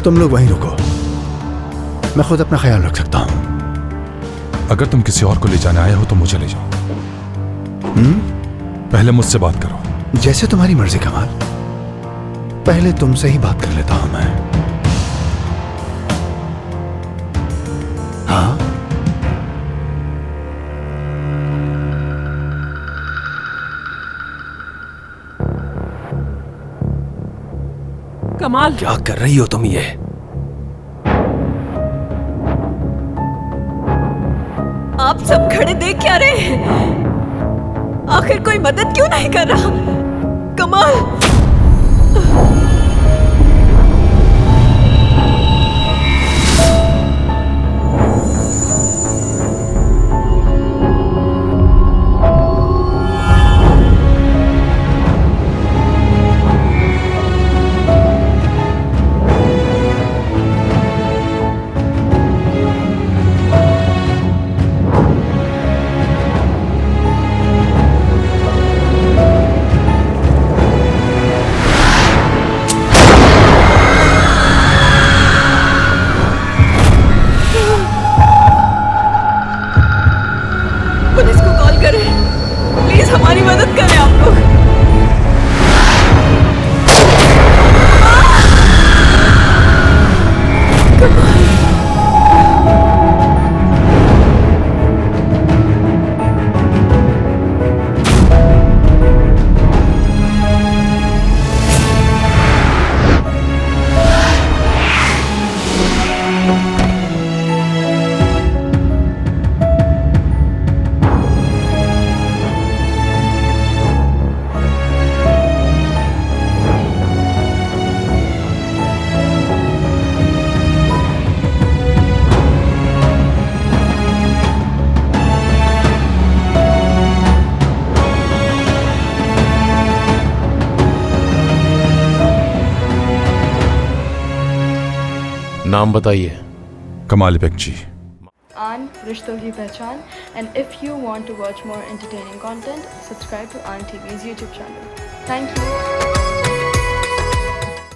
तुम लोग वहीं रुको, मैं खुद अपना ख्याल रख सकता हूं। अगर तुम किसी और को ले जाने आए हो तो मुझे ले जाओ। पहले मुझसे बात करो। जैसे तुम्हारी मर्जी कमाल, पहले तुमसे ही बात कर लेता हूं मैं। हाँ, कमाल, क्या कर रही हो तुम ये? आप सब खड़े देख क्या रहे हैं? आखिर कोई मदद क्यों नहीं कर रहा? कमाल, पुलिस को कॉल करें। प्लीज हमारी मदद करें आप लोग। नाम बताइए। कमाल बेग जी। आन रिश्तों की पहचान, and if you want to watch more entertaining content, subscribe to Aan TV's YouTube channel. Thank you.